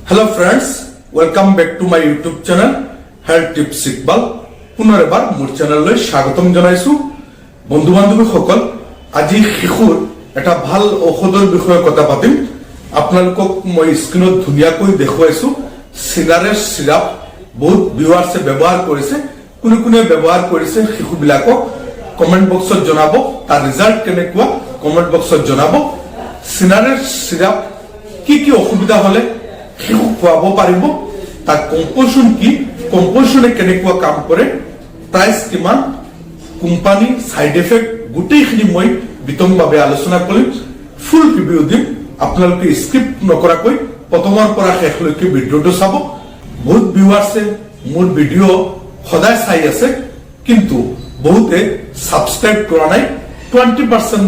Hello friends, welcome back to my YouTube channel Health Tips Ikbal. পুনৰ এবাৰ মোৰ চেনেললৈ স্বাগতম জনাইছো। বন্ধু বান্ধৱীসকল, আজি শিশুৰ এটা ভাল ঔষধৰ বিষয়ে কথা পাতিম। আপোনালোকক মই স্ক্ৰীনত ধুনীয়াকৈ দেখুৱাইছো। সিনাৰেষ্ট সিৰাপ বহুত ভিউৱাৰ্ছে ব্যৱহাৰ কৰিছে। কোনে কোনে ব্যৱহাৰ কৰিছে শিশুবিলাকক কমেন্ট বক্সত জনাব। তাৰ ৰিজাল্ট কেনেকুৱা কমেন্ট বক্সত জনাব। সিনাৰেষ্ট সিৰাপ কি কি অসুবিধা হলে শিশু খুৱাব পাৰিব, তাৰ কম্পোজিশন কি, কম্পোজিশনে কেনেকুৱা কাম কৰে, প্ৰাইস কিমান, কোম্পানী, সাইড এফেক্ট গোটেইখিনি মই বিতংভাৱে আলোচনা কৰিম। ফুল ৰিভিউ দিম। আপোনালোকে স্কিপ নকৰাকৈ প্ৰথমৰ পৰা শেষলৈকে ভিডিঅটো চাব। বহুত ভিউৱাৰ্ছে মোৰ ভিডিঅ সদায় চাই আছে, কিন্তু বহুতে সাবস্ক্ৰাইব কৰা নাই। 20%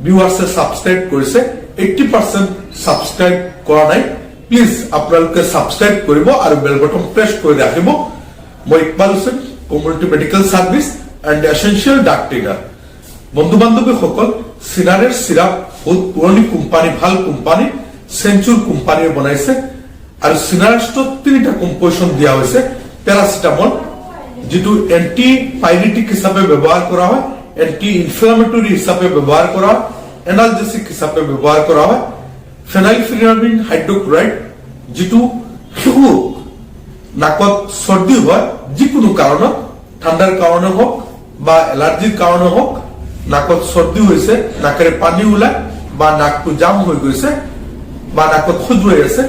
ভিউৱাৰ্ছে সাবস্ক্ৰাইব কৰিছে, 80% সাবস্ক্ৰাইব কৰা নাই। প্লিজ আপোনালোকে সাবস্ক্ৰাইব কৰিব আৰু বেল বটন প্ৰেছ কৰি ৰাখিব। মই Iqbal Hussain, community medical service and essential ডাক ট্ৰেইনাৰ। বন্ধু বান্ধৱীসকল, সিনাৰেষ্ট সিৰাপ বহুত পুৰণি কোম্পানী, ভাল কোম্পানী, সেঞ্চুৰ কোম্পানীয়ে বনাইছে। আৰু সিনাৰেষ্টত তিনিটা কম্পোজিশন দিয়া হৈছে। পেৰাচিটামল, যেটো এন্টি পাইৰেটিক হিচাপে ব্যৱহাৰ কৰা হয়, এন্টি ইনফ্লামেটৰি হিচাপে ব্যৱহাৰ কৰা হয়, এনালজেসিক হিচাপে ব্যৱহাৰ কৰা হয়। ফেনাইলফিনামিন হাইড্ৰক্লোৰাইড, যেটো শিশু নাকত চৰ্দি হয় যিকোনো কাৰণত, ঠাণ্ডাৰ কাৰণে হওক বা এলাৰ্জিৰ কাৰণে হওক, নাকত চৰ্দি হৈছে, নাকেৰে পানী ওলাই বা নাকটো জাম হৈ গৈছে বা নাকত খজুৱাই আছে,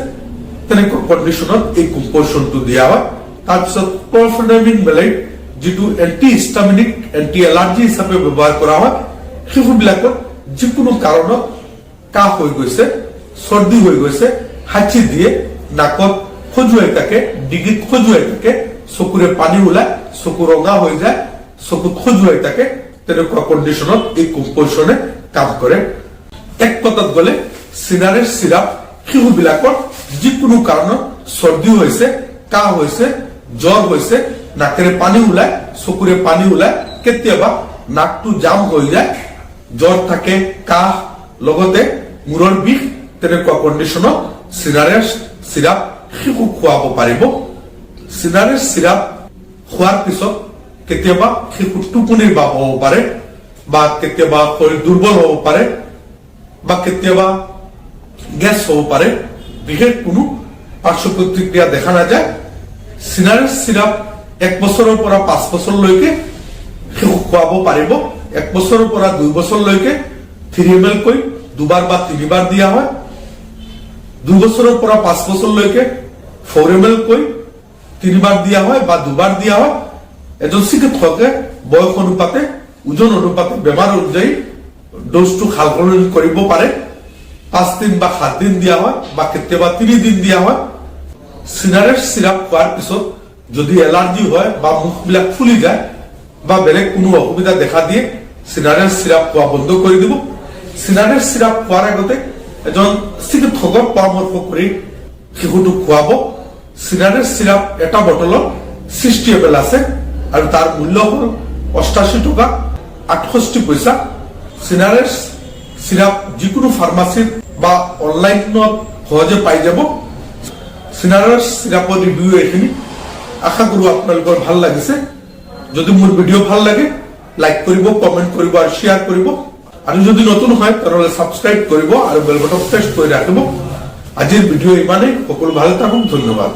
তেনেকুৱা কণ্ডিশ্যনত এই কম্পোজিশনটো দিয়া হয়। তাৰপিছত ক্লৰফেনামিন মেলাইট, যেটো এন্টি হিষ্টামিনিক, এন্টি এলাৰ্জি হিচাপে ব্যৱহাৰ কৰা হয়। শিশুবিলাকত যিকোনো কাৰণত কাহ হৈ গৈছে, চৰ্দি হৈ গৈছে, হাঁচি দিয়ে, নাকত খজুৱাই থাকে, ডিঙিত খজুৱাই থাকে, চকুৰে পানী ওলাই, চকু ৰঙা হৈ যায়, চকুত খজুৱাই থাকে, তেনেকুৱা কণ্ডিশ্যনত এই কম্পোজিশনে কাম কৰে। এক কথাত গলে সিনাৰেষ্ট সিৰাপ শিশুবিলাকৰ যিকোনো কাৰণত চৰ্দি হৈছে, কাহ হৈছে, জ্বৰ হৈছে, নাকেৰে পানী ওলাই, চকুৰে পানী ওলাই, কেতিয়াবা নাকটো জাম হৈ যায়, জ্বৰ থাকে, কাহ, লগতে মূৰৰ বিষ, তেনেকুৱা কণ্ডিশ্যনত সিনাৰেষ্ট সিৰাপ শিশু খুৱাব পাৰিব। সিনাৰেষ্ট সিৰাপ খোৱাৰ পিছত কেতিয়াবা শিশু টোপনিৰ ভাৱ হ'ব পাৰে, বা কেতিয়াবা শৰীৰ দুৰ্বল হ'ব পাৰে, বা কেতিয়াবা গেছ হ'ব পাৰে। বিশেষ কোনো পাৰ্শ্ব প্ৰতিক্ৰিয়া দেখা নাযায়। সিনাৰেষ্ট সিৰাপ 1 বছৰৰ পৰা 5 বছৰলৈকে শিশু খুৱাব পাৰিব। 1 বছৰৰ পৰা 2 বছৰলৈকে 3 ml কৈ 2বাৰ বা 3বাৰ দিয়া হয়। 2 বছৰৰ পৰা 5 বছৰলৈকে 4 ml কৈ 3বাৰ দিয়া হয় বা 2বাৰ দিয়া হয়। এজন চিকিৎসকে বয়স অনুপাতে, ওজন অনুপাতে, বেমাৰ অনুযায়ী ডোজটো সালসলনি কৰিব পাৰে। 5 দিন বা 7 দিন দিয়া হয়, বা কেতিয়াবা 3 দিন দিয়া হয়। সিনাৰেষ্ট সিৰাপ খোৱাৰ পিছত যদি এলাৰ্জি হয় বা মুখবিলাক ফুলি যায় বা বেলেগ কোনো অসুবিধা দেখা দিয়ে, সিনাৰেষ্ট সিৰাপ খোৱা বন্ধ কৰি দিব। সিনাৰেষ্ট সিৰাপ খোৱাৰ আগতে এজন চিকিৎসকৰ পৰামৰ্শ কৰি শিশুটোক খুৱাব। সিনাৰেষ্ট সিৰাপ এটা বটলত 60 ml আছে আৰু তাৰ মূল্য হল 88 টকা 68 পইচা। সিনাৰেষ্ট সিৰাপ যিকোনো ফাৰ্মাচীত বা অনলাইনত সহজে পাই যাব। সিনাৰেষ্ট সিৰাপৰ ৰিভিউ এইখিনি। আশা কৰো আপোনালোকৰ ভাল লাগিছে। যদি মোৰ ভিডিঅ' ভাল লাগে লাইক কৰিব, কমেন্ট কৰিব আৰু শ্বেয়াৰ কৰিব। আৰু যদি নতুন হয় তাহলে সাবস্ক্ৰাইব কৰিব আৰু বেল বটন প্ৰেছ কৰি ৰাখিব। আজিৰ ভিডিঅ' ইমানেই। সকলো ভালে থাকক। ধন্যবাদ।